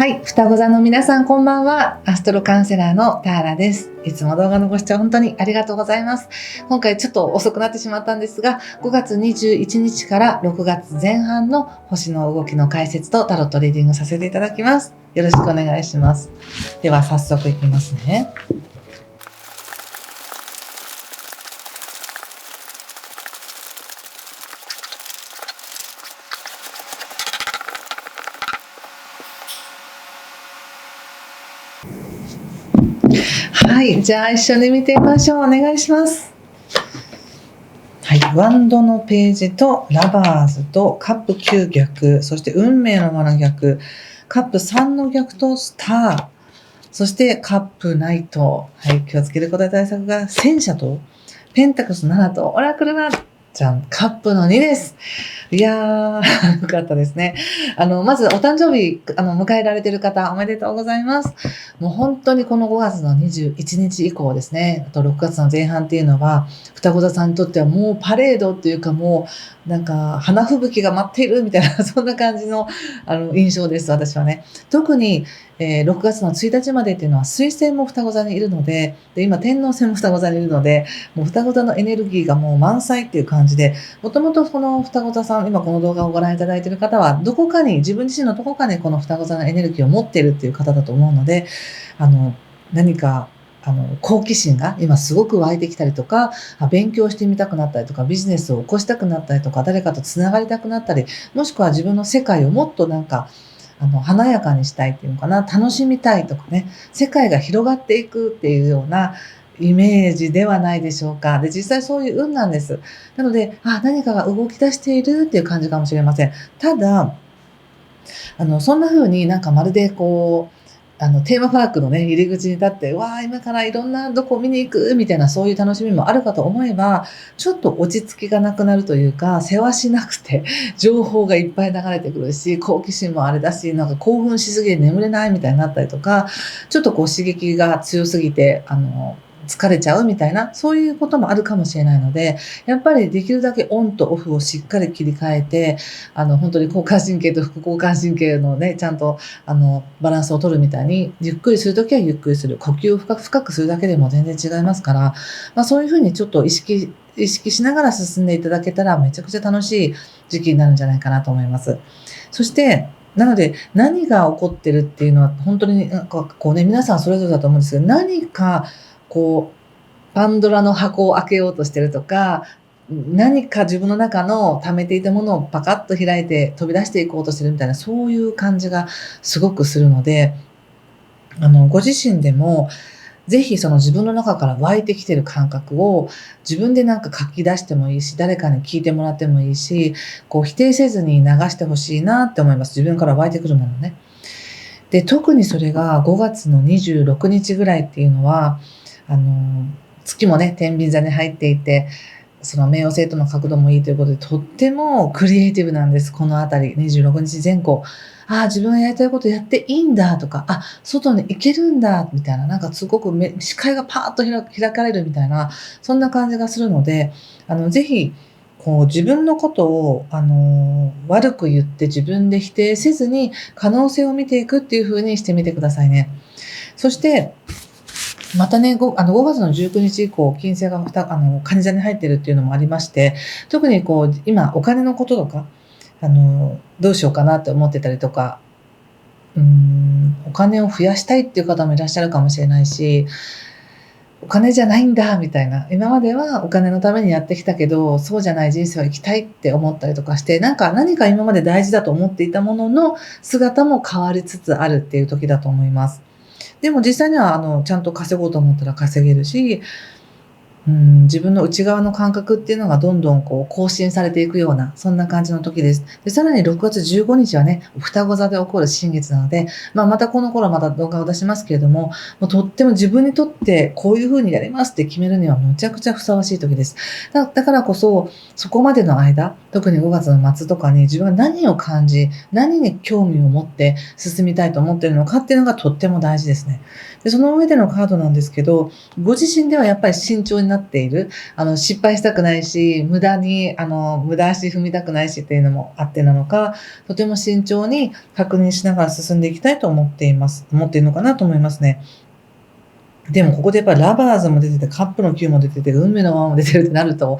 はい、双子座の皆さんこんばんは。アストロカウンセラーのターラです。いつも動画のご視聴本当にありがとうございます。今回ちょっと遅くなってしまったんですが、5月21日から6月前半の星の動きの解説とタロットリーディングさせていただきます。よろしくお願いします。では早速いきますね。はい、じゃあ一緒に見てみましょう。お願いします。はい、ワンドのページとラバーズとカップ9逆、そして運命の7逆、カップ3の逆とスター、そしてカップナイト、はい、気をつけることや対策が戦車とペンタクス7とオラクルはじゃん、カップの2です。いやー、よかったですね。まずお誕生日、迎えられている方、おめでとうございます。もう本当にこの5月の21日以降ですね、あと6月の前半っていうのは、双子座さんにとってはもうパレードっていうかもう、なんか花吹雪が待っているみたいな、そんな感じの、印象です、私はね。特に、6月の1日までっていうのは水星も双子座にいるので、今天王星も双子座にいるので、もう双子座のエネルギーがもう満載っていう感じで、もともとこの双子座さん、今この動画をご覧いただいている方は、どこかに、自分自身のどこかにこの双子座のエネルギーを持っているっていう方だと思うので、何か、好奇心が今すごく湧いてきたりとか、勉強してみたくなったりとか、ビジネスを起こしたくなったりとか、誰かとつながりたくなったり、もしくは自分の世界をもっとなんか、華やかにしたいっていうのかな、楽しみたいとかね、世界が広がっていくっていうようなイメージではないでしょうか。で、実際そういう運なんです。なので、何かが動き出しているっていう感じかもしれません。ただ、そんな風になんかまるでこう、テーマパークのね、入り口に立って、わあ、今からいろんなどこ見に行くみたいなそういう楽しみもあるかと思えば、ちょっと落ち着きがなくなるというか、せわしなくて、情報がいっぱい流れてくるし、好奇心もあれだし、なんか興奮しすぎて眠れないみたいになったりとか、ちょっとこう刺激が強すぎて、疲れちゃうみたいな、そういうこともあるかもしれないので、やっぱりできるだけオンとオフをしっかり切り替えて、本当に交感神経と副交感神経のね、ちゃんと、バランスを取るみたいに、ゆっくりするときはゆっくりする。呼吸を深くするだけでも全然違いますから、そういうふうにちょっと意識しながら進んでいただけたら、めちゃくちゃ楽しい時期になるんじゃないかなと思います。そして、なので、何が起こってるっていうのは、本当になんかこうね、皆さんそれぞれだと思うんですけど、何かこう、パンドラの箱を開けようとしてるとか、何か自分の中の溜めていたものをパカッと開いて飛び出していこうとしてるみたいな、そういう感じがすごくするので、ご自身でも、ぜひその自分の中から湧いてきてる感覚を自分でなんか書き出してもいいし、誰かに聞いてもらってもいいし、こう否定せずに流してほしいなって思います。自分から湧いてくるものね。で、特にそれが5月の26日ぐらいっていうのは、月もね、天秤座に入っていて、その冥王星との角度もいいということで、とってもクリエイティブなんです。このあたり、26日前後。自分がやりたいことやっていいんだとか、外に行けるんだ、みたいな、なんかすごく視界がパーッと開かれるみたいな、そんな感じがするので、ぜひ、こう自分のことを、悪く言って自分で否定せずに可能性を見ていくっていう風にしてみてくださいね。そして、またね、5月の19日以降、金星が蟹座に入ってるっていうのもありまして、特にこう、今、お金のこととか、どうしようかなって思ってたりとか、お金を増やしたいっていう方もいらっしゃるかもしれないし、お金じゃないんだみたいな、今まではお金のためにやってきたけど、そうじゃない人生を生きたいって思ったりとかして、何か今まで大事だと思っていたものの姿も変わりつつあるっていう時だと思います。でも実際にはちゃんと稼ごうと思ったら稼げるし、自分の内側の感覚っていうのがどんどんこう更新されていくような、そんな感じの時です。で、さらに6月15日はね、双子座で起こる新月なので、またこの頃また動画を出しますけれども、もうとっても自分にとってこういう風にやりますって決めるにはむちゃくちゃふさわしい時です。だからこそ、そこまでの間、特に5月の末とかに自分が何を感じ、何に興味を持って進みたいと思っているのかっていうのがとっても大事ですね。で、その上でのカードなんですけど、ご自身ではやっぱり慎重になっている。失敗したくないし、無駄足踏みたくないしっていうのもあってなのか、とても慎重に確認しながら進んでいきたいと思っているのかなと思いますね。でもここでやっぱりラバーズも出てて、カップの9も出てて、運命の輪も出てるってなると、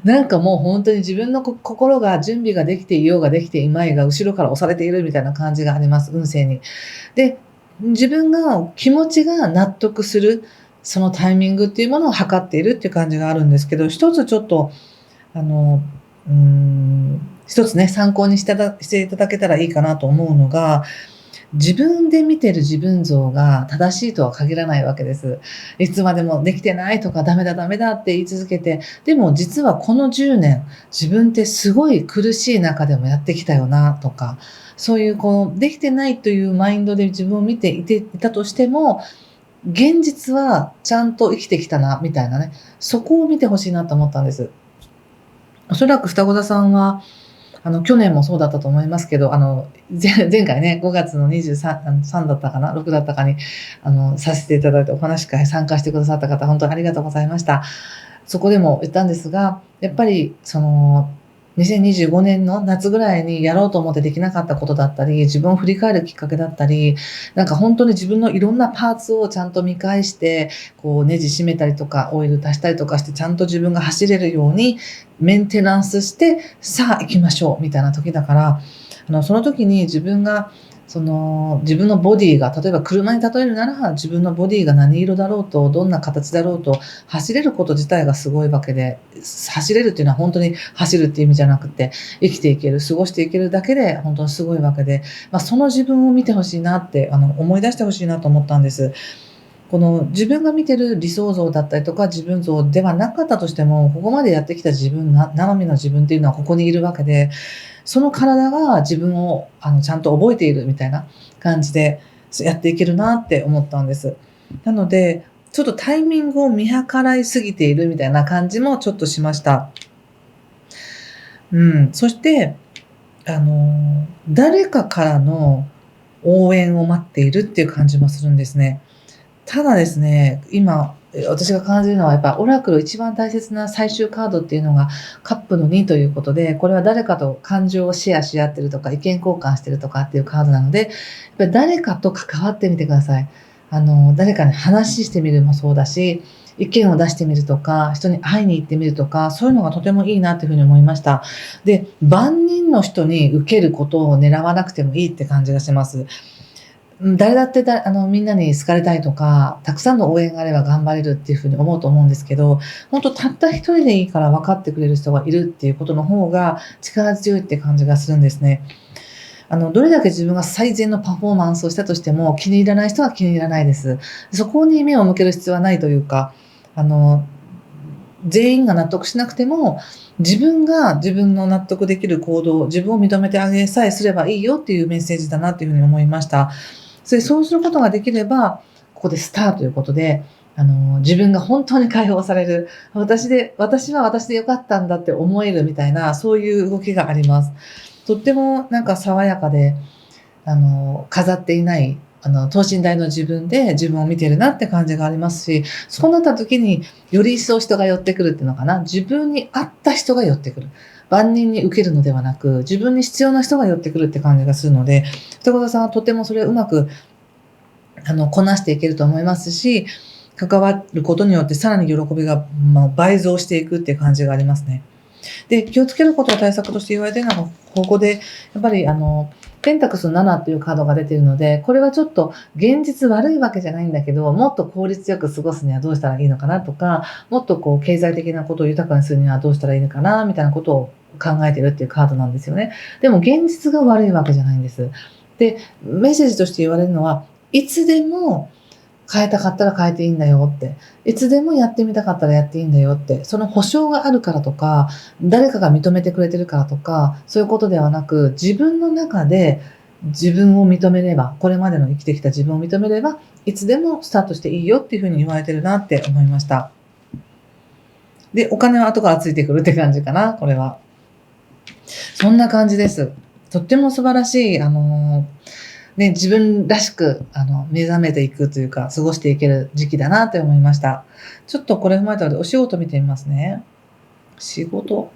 なんかもう本当に自分の心が準備ができていようができていまいが、後ろから押されているみたいな感じがあります、運勢に。で、自分が気持ちが納得する、そのタイミングっていうものを測っているっていう感じがあるんですけど、一つちょっと、あの、一つね、参考にしていただけたらいいかなと思うのが、自分で見てる自分像が正しいとは限らないわけです。いつまでもできてないとかダメだダメだって言い続けて、でも実はこの10年、自分ってすごい苦しい中でもやってきたよなとか、そういうできてないというマインドで自分を見ていたとしても、現実はちゃんと生きてきたな、みたいなね。そこを見てほしいなと思ったんです。おそらく双子座さんは、去年もそうだったと思いますけど、前回ね、5月の3だったかな、6だったかに、させていただいてお話会参加してくださった方、本当にありがとうございました。そこでも言ったんですが、やっぱり、2025年の夏ぐらいにやろうと思ってできなかったことだったり、自分を振り返るきっかけだったり、なんか本当に自分のいろんなパーツをちゃんと見返して、ネジ締めたりとか、オイル足したりとかして、ちゃんと自分が走れるようにメンテナンスして、さあ行きましょうみたいな時だから、その時に自分が自分のボディが、例えば車に例えるなら、自分のボディが何色だろうと、どんな形だろうと、走れること自体がすごいわけで、走れるっていうのは本当に走るっていう意味じゃなくて、生きていける、過ごしていけるだけで本当にすごいわけで、その自分を見てほしいなって、思い出してほしいなと思ったんです。この自分が見てる理想像だったりとか自分像ではなかったとしても、ここまでやってきた生身の自分っていうのはここにいるわけで、その体が自分をちゃんと覚えているみたいな感じでやっていけるなって思ったんです。なので、ちょっとタイミングを見計らいすぎているみたいな感じもちょっとしました。そして、誰かからの応援を待っているっていう感じもするんですね。ただですね、今、私が感じるのはやっぱオラクル一番大切な最終カードっていうのがカップの2ということで、これは誰かと感情をシェアし合ってるとか意見交換してるとかっていうカードなので、やっぱり誰かと関わってみてください。誰かに話してみるもそうだし、意見を出してみるとか、人に会いに行ってみるとか、そういうのがとてもいいなというふうに思いました。で、万人の人に受けることを狙わなくてもいいって感じがします。誰だってみんなに好かれたいとか、たくさんの応援があれば頑張れるっていうふうに思うと思うんですけど、本当たった一人でいいから分かってくれる人がいるっていうことの方が力強いって感じがするんですね。どれだけ自分が最善のパフォーマンスをしたとしても、気に入らない人は気に入らないです。そこに目を向ける必要はないというか、全員が納得しなくても、自分が自分の納得できる行動、自分を認めてあげさえすればいいよっていうメッセージだなというふうに思いました。そうすることができれば、ここでスターということで、自分が本当に解放される。私は私でよかったんだって思えるみたいな、そういう動きがあります。とってもなんか爽やかで、飾っていない、等身大の自分で自分を見てるなって感じがありますし、そうなった時により一層人が寄ってくるっていうのかな。自分に合った人が寄ってくる。万人に受けるのではなく、自分に必要な人が寄ってくるって感じがするので、双子座さんはとてもそれをうまく、こなしていけると思いますし、関わることによってさらに喜びが、倍増していくっていう感じがありますね。で、気をつけることを対策として言われているのが、ここで、やっぱりペンタクス7っていうカードが出ているので、これはちょっと現実悪いわけじゃないんだけど、もっと効率よく過ごすにはどうしたらいいのかなとか、もっと経済的なことを豊かにするにはどうしたらいいのかな、みたいなことを考えているっていうカードなんですよね。でも現実が悪いわけじゃないんです。で、メッセージとして言われるのは、いつでも変えたかったら変えていいんだよって。いつでもやってみたかったらやっていいんだよって。その保証があるからとか、誰かが認めてくれてるからとか、そういうことではなく、自分の中で自分を認めれば、これまでの生きてきた自分を認めれば、いつでもスタートしていいよっていうふうに言われてるなって思いました。で、お金は後からついてくるって感じかな、これは。そんな感じです。とっても素晴らしい、ね、自分らしく、目覚めていくというか、過ごしていける時期だなと思いました。ちょっとこれ踏まえたので、お仕事見てみますね。仕事。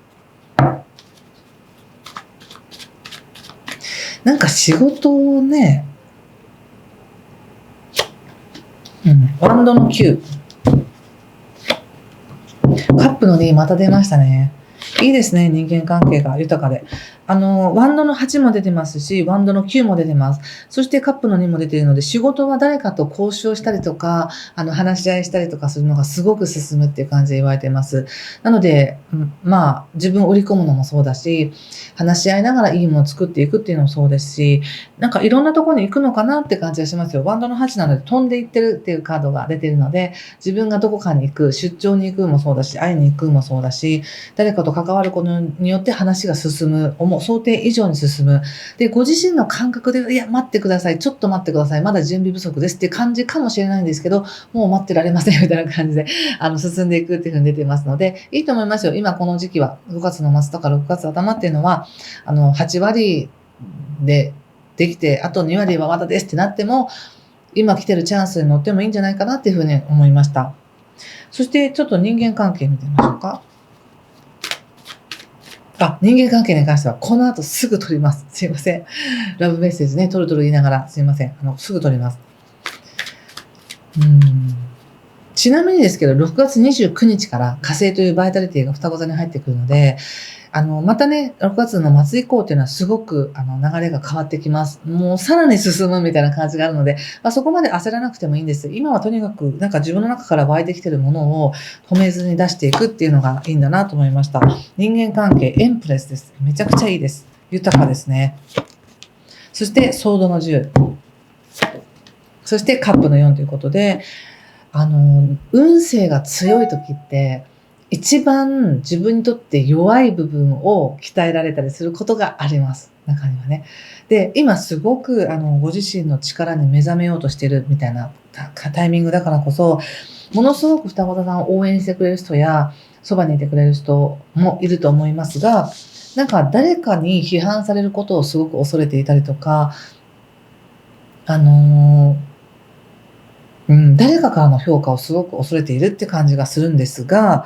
なんか仕事をね、ワンドの9。カップの2また出ましたね。いいですね、人間関係が豊かで。ワンドの8も出てますし、ワンドの9も出てます。そしてカップの2も出ているので、仕事は誰かと交渉したりとか、話し合いしたりとかするのがすごく進むっていう感じで言われています。なので、自分を売り込むのもそうだし、話し合いながらいいものを作っていくっていうのもそうですし、なんかいろんなところに行くのかなって感じがしますよ。ワンドの8なので飛んでいってるっていうカードが出ているので、自分がどこかに行く、出張に行くもそうだし、会いに行くもそうだし、誰かと関わることによって話が進む、想定以上に進む。で、ご自身の感覚で、いや、待ってください、ちょっと待ってください、まだ準備不足ですっていう感じかもしれないんですけど、もう待ってられませんみたいな感じで、進んでいくっていうふうに出てますので、いいと思いますよ。今この時期は、5月の末とか6月頭っていうのは、8割でできて、あと2割はまだですってなっても、今来てるチャンスに乗ってもいいんじゃないかなっていうふうに思いました。そしてちょっと人間関係見てみましょうか。人間関係に関しては、この後すぐ取ります。すいません。ラブメッセージね、取る言いながら、すいません。すぐ取ります。ちなみにですけど、6月29日から火星というバイタリティが双子座に入ってくるので、またね、6月の末以降っていうのはすごく、流れが変わってきます。もうさらに進むみたいな感じがあるので、そこまで焦らなくてもいいんです。今はとにかく、なんか自分の中から湧いてきてるものを止めずに出していくっていうのがいいんだなと思いました。人間関係、エンプレスです。めちゃくちゃいいです。豊かですね。そして、ソードの10。そして、カップの4ということで、運勢が強い時って、一番自分にとって弱い部分を鍛えられたりすることがあります。中にはね。で、今すごくご自身の力に目覚めようとしているみたいなタイミングだからこそ、ものすごく双子座さんを応援してくれる人や、そばにいてくれる人もいると思いますが、なんか誰かに批判されることをすごく恐れていたりとか、誰かからの評価をすごく恐れているって感じがするんですが、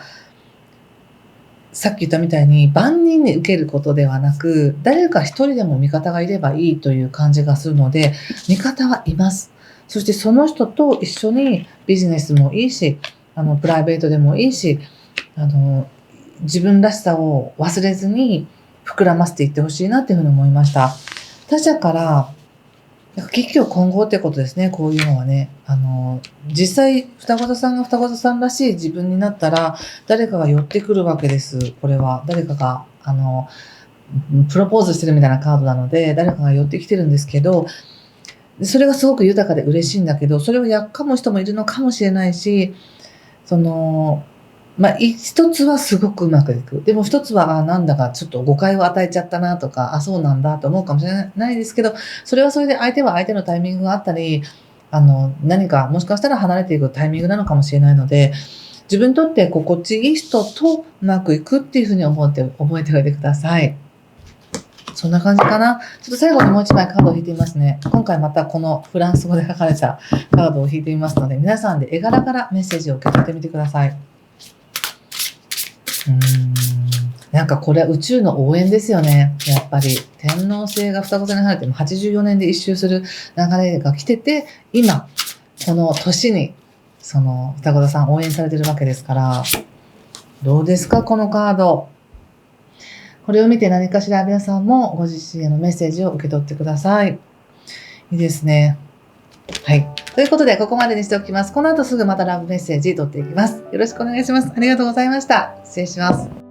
さっき言ったみたいに万人に受けることではなく、誰か一人でも味方がいればいいという感じがするので、味方はいます。そしてその人と一緒にビジネスもいいし、プライベートでもいいし、自分らしさを忘れずに膨らませていってほしいなっていうふうに思いました。他者から危機を混合ってことですね、こういうのはね。実際、双子座さんが双子座さんらしい自分になったら、誰かが寄ってくるわけです。これは。誰かが、プロポーズしてるみたいなカードなので、誰かが寄ってきてるんですけど、それがすごく豊かで嬉しいんだけど、それをやっかむ人もいるのかもしれないし、一つはすごくうまくいく。でも一つは、なんだかちょっと誤解を与えちゃったなとか、そうなんだと思うかもしれないですけど、それはそれで相手は相手のタイミングがあったり、何かもしかしたら離れていくタイミングなのかもしれないので、自分にとって心地いい人とうまくいくっていうふうに覚えておいてください。そんな感じかな。ちょっと最後にもう一枚カードを引いてみますね。今回またこのフランス語で書かれたカードを引いてみますので、皆さんで絵柄からメッセージを受け取ってみてください。なんかこれは宇宙の応援ですよね。やっぱり天王星が双子座に入っても84年で一周する流れが来てて、今この年にその双子座さん応援されてるわけですから、どうですかこのカード。これを見て何かしら皆さんもご自身へのメッセージを受け取ってください。いいですね。はい。ということで、ここまでにしておきます。この後すぐまたラブメッセージ取っていきます。よろしくお願いします。ありがとうございました。失礼します。